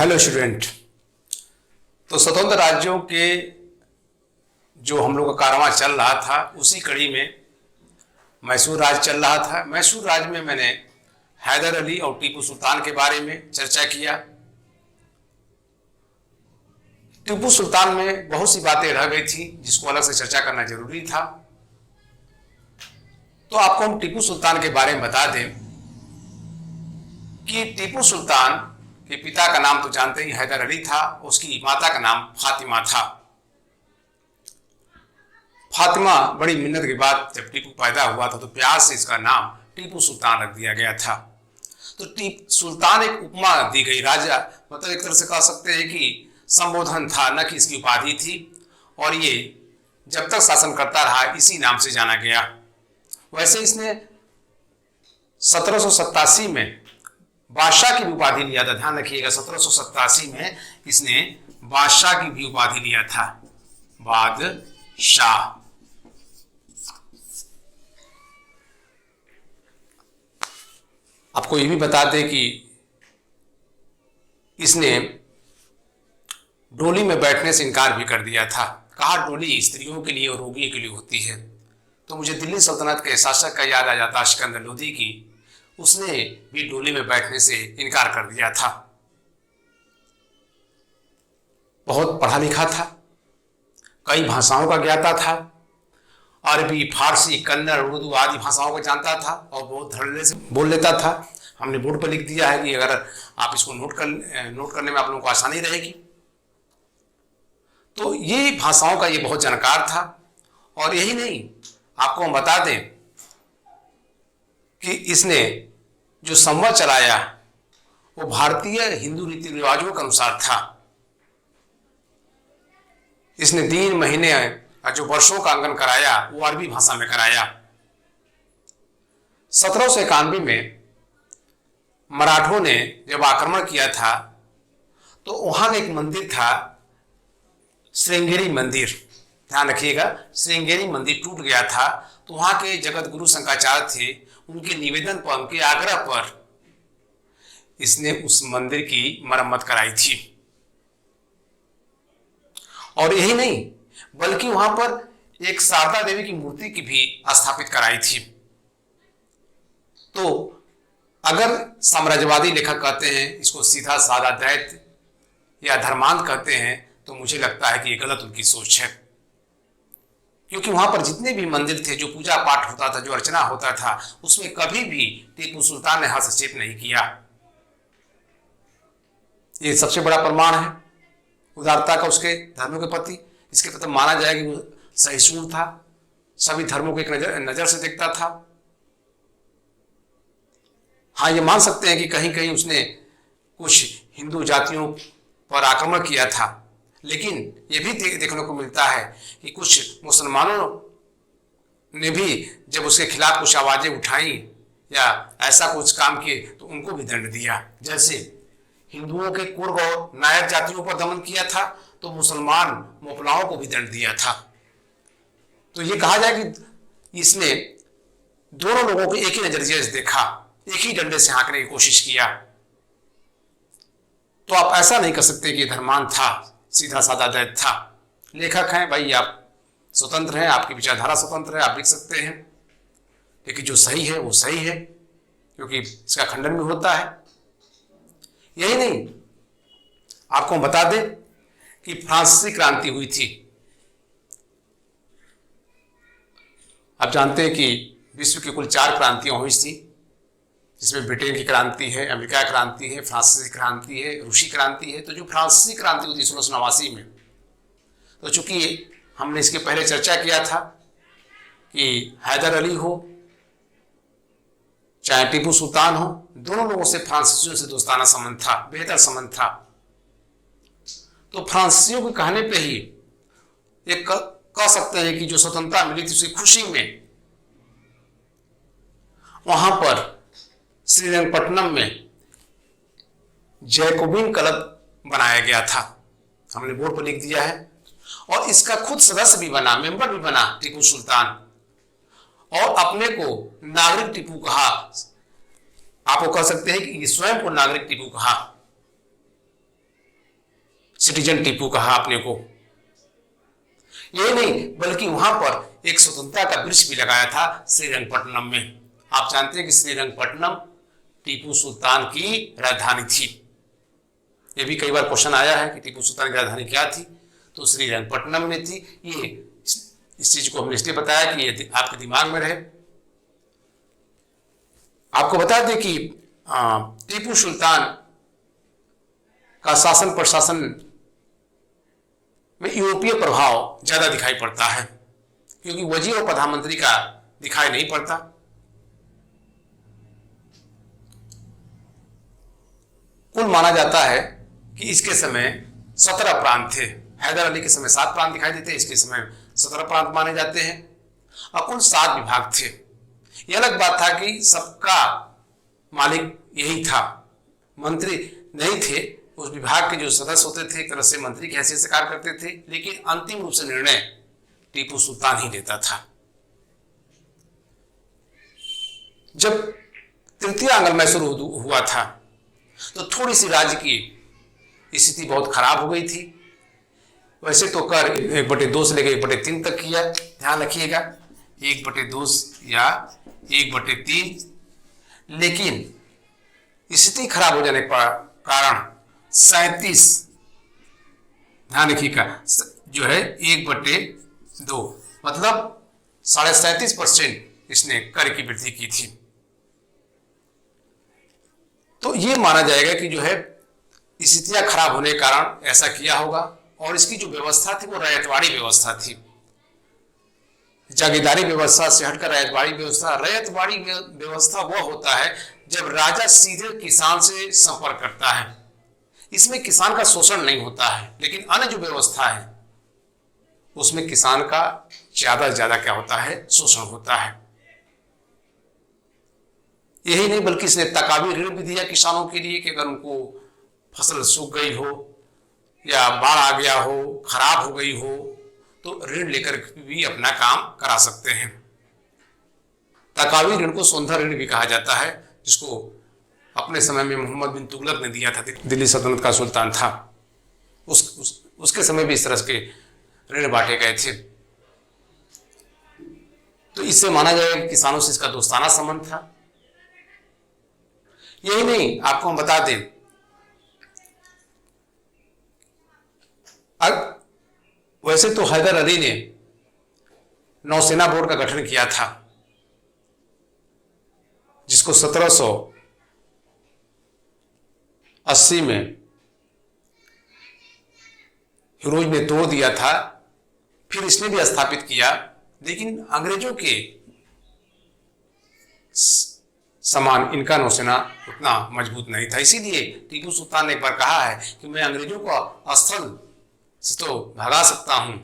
Hello student. तो स्वतंत्र राज्यों के जो हम लोग का कारवां चल रहा था उसी कड़ी में मैसूर राज्य चल रहा था। मैसूर राज्य में मैंने हैदर अली और टीपू सुल्तान के बारे में चर्चा किया। टीपू सुल्तान में बहुत सी बातें रह गई थी जिसको अलग से चर्चा करना जरूरी था। तो आपको हम टीपू सुल्तान के बारे में बता दें कि टीपू सुल्तान के पिता का नाम तो जानते ही हैदर अली था, उसकी माता का नाम फातिमा था। फातिमा बड़ी मिन्नत के बाद जब टीपू पैदा हुआ था तो प्यार से इसका नाम टीपू सुल्तान रख दिया गया था। तो टीपू सुल्तान एक उपमा दी गई, राजा मतलब एक तरह से कह सकते हैं कि संबोधन था, न कि इसकी उपाधि थी। और ये जब तक शासन करता रहा इसी नाम से जाना गया। वैसे इसने 1787 में बादशाह की भी उपाधि लिया था। ध्यान रखिएगा, 1787 में इसने बादशाह की भी उपाधि लिया था, बादशाह। आपको ये भी बता दें कि इसने डोली में बैठने से इनकार भी कर दिया था। कहा डोली स्त्रियों के लिए और रोगियों के लिए होती है। तो मुझे दिल्ली सल्तनत के शासक का याद आ जाता सिकंदर लोदी की, उसने भी डोली में बैठने से इनकार कर दिया था। बहुत पढ़ा लिखा था, कई भाषाओं का ज्ञाता था, अरबी, फारसी, कन्नड़, उर्दू आदि भाषाओं को जानता था और बहुत धड़ल्ले से बोल लेता था। हमने बोर्ड पर लिख दिया है कि अगर आप इसको नोट करने में आप लोगों को आसानी रहेगी। तो ये भाषाओं का ये बहुत जानकार था। और यही नहीं, आपको हम बता दें कि इसने जो संवत चलाया वो भारतीय हिंदू रीति रिवाजों के अनुसार था। इसने दिन, महीने और जो वर्षों का अंकन कराया वो अरबी भाषा में कराया। 1791 में मराठों ने जब आक्रमण किया था तो वहां का एक मंदिर था, श्रृंगेरी मंदिर। ध्यान रखिएगा, श्रृंगेरी मंदिर टूट गया था। तो वहां के जगत गुरु शंकराचार्य थे, उनके निवेदन पर, उनके आग्रह पर इसने उस मंदिर की मरम्मत कराई थी। और यही नहीं बल्कि वहां पर एक शारदा देवी की मूर्ति की भी स्थापित कराई थी। तो अगर साम्राज्यवादी लेखक कहते हैं इसको सीधा साधा दैत्य या धर्मांध कहते हैं, तो मुझे लगता है कि ये गलत उनकी सोच है। क्योंकि वहां पर जितने भी मंदिर थे, जो पूजा पाठ होता था, जो अर्चना होता था, उसमें कभी भी टीपू सुल्तान ने हस्तक्षेप नहीं किया। ये सबसे बड़ा प्रमाण है उदारता का उसके धर्मों के प्रति। इसके प्रति माना जाए कि वो सहिष्णु था, सभी धर्मों को एक नजर से देखता था। हाँ, ये मान सकते हैं कि कहीं कहीं उसने कुछ हिंदू जातियों पर आक्रमण किया था, लेकिन ये भी देखने को मिलता है कि कुछ मुसलमानों ने भी जब उसके खिलाफ कुछ आवाजें उठाई या ऐसा कुछ काम किए तो उनको भी दंड दिया। जैसे हिंदुओं के कुर्ग और नायर जातियों पर दमन किया था तो मुसलमान मोपलाओं को भी दंड दिया था। तो ये कहा जाए कि इसने दोनों लोगों को एक ही नजरिए से देखा, एक ही डंडे से हाँकने की कोशिश किया। तो आप ऐसा नहीं कर सकते कि धर्मांध था, सीधा साधा दैत्य था। लेखक हैं भाई, आप स्वतंत्र हैं, आपकी विचारधारा स्वतंत्र है, आप लिख सकते हैं, लेकिन जो सही है वो सही है, क्योंकि इसका खंडन भी होता है। यही नहीं, आपको हम बता दें कि फ्रांसीसी क्रांति हुई थी। आप जानते हैं कि विश्व की कुल 4 क्रांतियां हुई थी, जिसमें ब्रिटेन की क्रांति है, अमेरिका की क्रांति है, फ्रांसीसी क्रांति है, रूसी क्रांति है। तो जो फ्रांसीसी क्रांति हुई थी 1689 में, तो चूंकि हमने इसके पहले चर्चा किया था कि हैदर अली हो चाहे टीपू सुल्तान हो, दोनों लोगों से फ्रांसीसियों से दोस्ताना संबंध था, बेहतर संबंध था। तो फ्रांसीसियों के कहने पे ही एक कह सकते हैं कि जो स्वतंत्रता मिली थी उसकी खुशी में वहां पर श्रीरंगपट्टनम में जैकोबिन क्लब बनाया गया था। हमने बोर्ड पर लिख दिया है। और इसका खुद सदस्य भी बना, मेंबर भी बना टीपू सुल्तान, और अपने को नागरिक टीपू कहा। आप वो कह सकते हैं कि स्वयं को नागरिक टीपू कहा। सिटीजन टीपू कहा अपने को। ये नहीं बल्कि वहां पर एक स्वतंत्रता का वृक्ष भी लगाया था श्रीरंगपट्टनम में। आप जानते हैं कि श्रीरंगपट्टनम टीपू सुल्तान की राजधानी थी। ये भी कई बार क्वेश्चन आया है कि टीपू सुल्तान की राजधानी क्या थी, तो श्रीरंगपट्टनम में थी। ये इस चीज को हमने इसलिए बताया कि ये आपके दिमाग में रहे। आपको बता दें कि टीपू सुल्तान का शासन प्रशासन में यूरोपीय प्रभाव ज्यादा दिखाई पड़ता है, क्योंकि वजीर और प्रधानमंत्री का दिखाई नहीं पड़ता। कुल माना जाता है कि इसके समय 17 प्रांत थे। हैदर अली के समय 7 प्रांत दिखाई देते, इसके समय 17 प्रांत माने जाते हैं और कुल 7 विभाग थे। यह अलग बात था कि सबका मालिक यही था, मंत्री नहीं थे। उस विभाग के जो सदस्य होते थे एक तरह से मंत्री की हैसियत से कार्य करते थे, लेकिन अंतिम रूप से निर्णय टीपू सुल्तान ही लेता था। जब तृतीय आंग्ल मैसूर हुआ था तो थोड़ी सी राज्य की स्थिति बहुत खराब हो गई थी। वैसे तो कर 1/2 से लेकर 1/3 तक किया, ध्यान रखिएगा 1/2 या 1/3, लेकिन स्थिति खराब हो जाने के कारण 37, ध्यान रखिएगा, जो है 1/2 मतलब 37.5% इसने कर की वृद्धि की थी। तो ये माना जाएगा कि जो है स्थितियां खराब होने के कारण ऐसा किया होगा। और इसकी जो व्यवस्था थी वो रैयतवाड़ी व्यवस्था थी, जागीरदारी व्यवस्था से हटकर रैयतवाड़ी व्यवस्था। रैयतवाड़ी व्यवस्था वो होता है जब राजा सीधे किसान से संपर्क करता है। इसमें किसान का शोषण नहीं होता है, लेकिन अन्य जो व्यवस्था है उसमें किसान का ज्यादा से ज्यादा क्या होता है, शोषण होता है। यही नहीं बल्कि इसने तकावी ऋण भी दिया किसानों के लिए कि अगर उनको फसल सूख गई हो या बाढ़ आ गया हो, खराब हो गई हो, तो ऋण लेकर भी अपना काम करा सकते हैं। तकावी ऋण को सौंधा ऋण भी कहा जाता है, जिसको अपने समय में मोहम्मद बिन तुगलक ने दिया था। दिल्ली सल्तनत का सुल्तान था, उसके समय भी इस तरह के ऋण बांटे गए थे। तो इससे माना जाएगा कि किसानों से इसका दोस्ताना संबंध था। यही नहीं, आपको हम बता दें, वैसे तो हैदर अली ने नौसेना बोर्ड का गठन किया था, जिसको 1780 में हिरोज ने तोड़ दिया था। फिर इसने भी स्थापित किया, लेकिन अंग्रेजों के समान इनका नौसेना उतना मजबूत नहीं था। इसीलिए टीपू सुल्तान ने एक बार कहा है कि मैं अंग्रेजों को स्थल से तो भगा सकता हूं,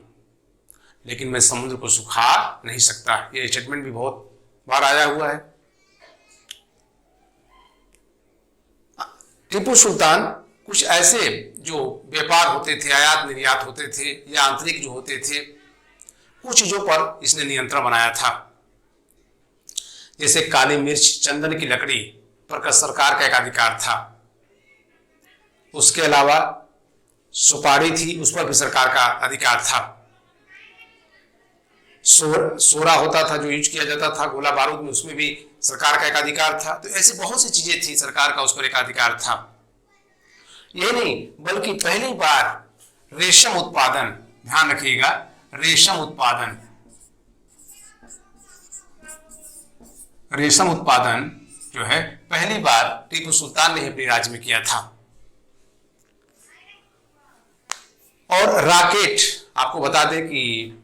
लेकिन मैं समुद्र को सुखा नहीं सकता। ये स्टेटमेंट भी बहुत बार आया हुआ है। टीपू सुल्तान कुछ ऐसे जो व्यापार होते थे, आयात निर्यात होते थे या आंतरिक जो होते थे, कुछ चीजों पर इसने नियंत्रण बनाया था। जैसे काली मिर्च, चंदन की लकड़ी पर सरकार का एक अधिकार था। उसके अलावा सुपारी थी, उस पर भी सरकार का अधिकार था। सोरा होता था जो यूज किया जाता था गोला बारूद में, उसमें भी सरकार का एक अधिकार था। तो ऐसी बहुत सी चीजें थी, सरकार का उस पर एक अधिकार था। यही नहीं बल्कि पहली बार रेशम उत्पादन, ध्यान रखिएगा, रेशम उत्पादन जो है पहली बार टीपू सुल्तान ने अपने राज्य में किया था। और रॉकेट, आपको बता दें कि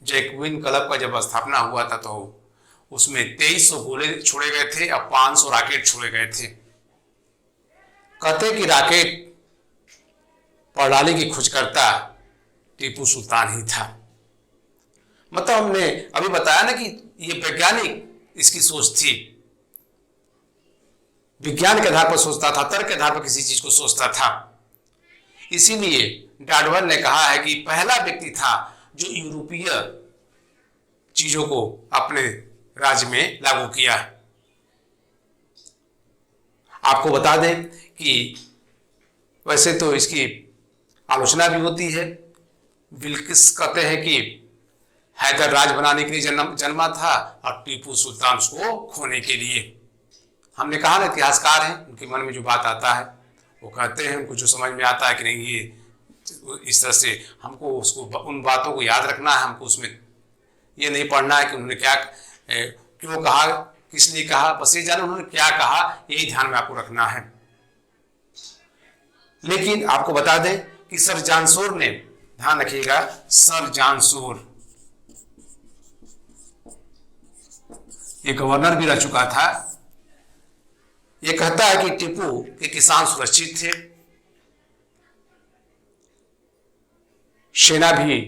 जैकविन क्लब का जब स्थापना हुआ था तो उसमें 2300 गोले छोड़े गए थे और 500 रॉकेट छोड़े गए थे। कहते कि रॉकेट प्रणाली की खोजकर्ता टीपू सुल्तान ही था। मतलब हमने अभी बताया ना कि ये वैज्ञानिक इसकी सोच थी, विज्ञान के आधार पर सोचता था, तर्क के आधार पर किसी चीज को सोचता था। इसीलिए डार्विन ने कहा है कि पहला व्यक्ति था जो यूरोपीय चीजों को अपने राज्य में लागू किया। आपको बता दें कि वैसे तो इसकी आलोचना भी होती है। बिल्किस कहते हैं कि हैदर राज बनाने के लिए जन्मा था और टीपू सुल्तान उसको खोने के लिए। हमने कहा ना, इतिहासकार हैं, उनके मन में जो बात आता है वो कहते हैं, उनको जो समझ में आता है कि नहीं ये इस तरह से हमको उसको उन बातों को याद रखना है, हमको उसमें ये नहीं पढ़ना है कि उन्होंने क्या क्यों कहा, किस लिए कहा, बस ये जाने उन्होंने क्या कहा, यही ध्यान में आपको रखना है। लेकिन आपको बता दें कि सर जॉन शोर ने, ध्यान रखिएगा, सर जॉन शोर ये गवर्नर भी रह चुका था। ये कहता है कि टीपू के किसान सुरक्षित थे, सेना भी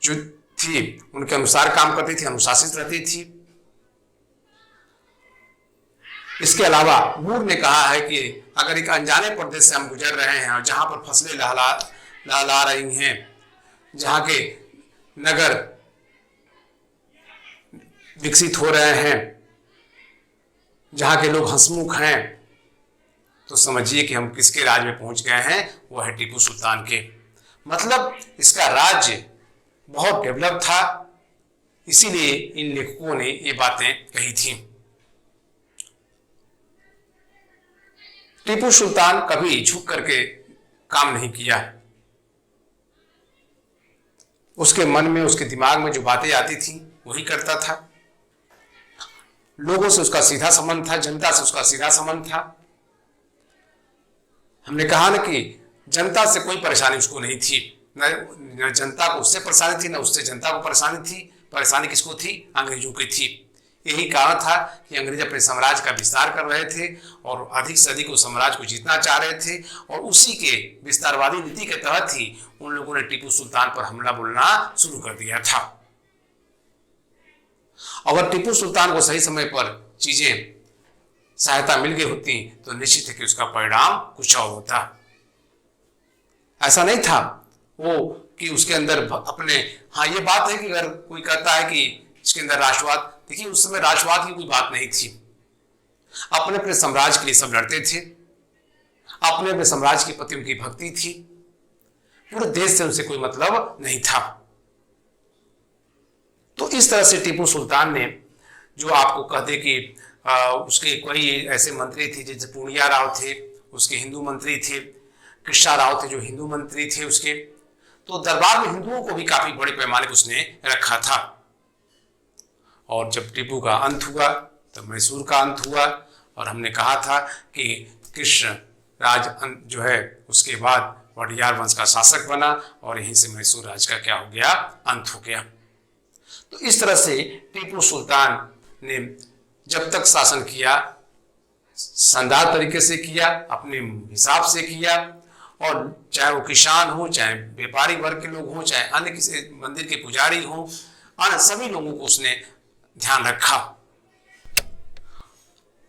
जो थी उनके अनुसार काम करती थी, अनुशासित रहती थी। इसके अलावा मूर ने कहा है कि अगर एक अनजाने प्रदेश से हम गुजर रहे हैं और जहां पर फसलें लहला रही हैं, जहां के नगर विकसित हो रहे हैं, जहां के लोग हंसमुख हैं, तो समझिए कि हम किसके राज में पहुंच गए हैं, वो है टीपू सुल्तान के। मतलब इसका राज्य बहुत डेवलप था, इसीलिए इन लेखकों ने ये बातें कही थी। टीपू सुल्तान कभी झुक करके काम नहीं किया। उसके मन में, उसके दिमाग में जो बातें आती थी वही करता था। लोगों से उसका सीधा संबंध था, जनता से उसका सीधा संबंध था। हमने कहा ना कि जनता से कोई परेशानी उसको नहीं थी, न जनता को उससे परेशानी थी, न उससे जनता को परेशानी थी। परेशानी किसको थी? अंग्रेजों की थी। यही कारण था कि अंग्रेज अपने साम्राज्य का विस्तार कर रहे थे और अधिक से अधिक उस साम्राज्य को जीतना चाह रहे थे, और उसी के विस्तारवादी नीति के तहत ही उन लोगों ने टीपू सुल्तान पर हमला बोलना शुरू कर दिया था। अगर टीपू सुल्तान को सही समय पर चीजें सहायता मिल गई होती तो निश्चित है कि उसका परिणाम कुछ और होता। ऐसा नहीं था वो कि उसके अंदर अपने, हाँ ये बात है कि अगर कोई कहता है कि इसके अंदर राष्ट्रवाद, देखिए उस समय राष्ट्रवाद की कोई बात नहीं थी। अपने अपने साम्राज्य के लिए सब लड़ते थे, अपने अपने साम्राज्य के प्रति उनकी भक्ति थी, पूरे देश से उनसे कोई मतलब नहीं था। तो इस तरह से टीपू सुल्तान ने, जो आपको कहते कि उसके कई ऐसे मंत्री थे, जैसे पूर्णिया राव थे उसके हिंदू मंत्री थे, कृष्णा राव थे जो हिंदू मंत्री थे उसके, तो दरबार में हिंदुओं को भी काफी बड़े पैमाने पर उसने रखा था। और जब टीपू का अंत हुआ तब मैसूर का अंत हुआ, और हमने कहा था कि कृष्ण राज जो है उसके बाद वडियार वंश का शासक बना और यहीं से मैसूर राज का क्या हो गया, अंत हो गया। तो इस तरह से टीपू सुल्तान ने जब तक शासन किया शानदार तरीके से किया, अपने हिसाब से किया, और चाहे वो किसान हो, चाहे व्यापारी वर्ग के लोग हों, चाहे अन्य किसी मंदिर के पुजारी हों, अन्य सभी लोगों को उसने ध्यान रखा।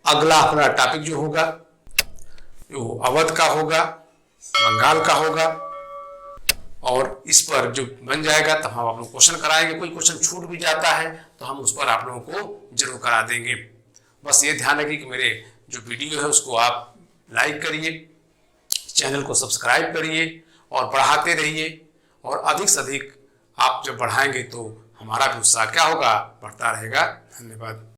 अगला अपना टॉपिक जो होगा वो अवध का होगा, बंगाल का होगा, और इस पर जो बन जाएगा तब हम आप लोग क्वेश्चन कराएंगे। कोई क्वेश्चन छूट भी जाता है तो हम उस पर आप लोगों को जरूर करा देंगे। बस ये ध्यान रखिए कि मेरे जो वीडियो है उसको आप लाइक करिए, चैनल को सब्सक्राइब करिए और बढ़ाते रहिए, और अधिक से अधिक आप जब बढ़ाएंगे तो हमारा भी उत्साह क्या होगा, बढ़ता रहेगा। धन्यवाद।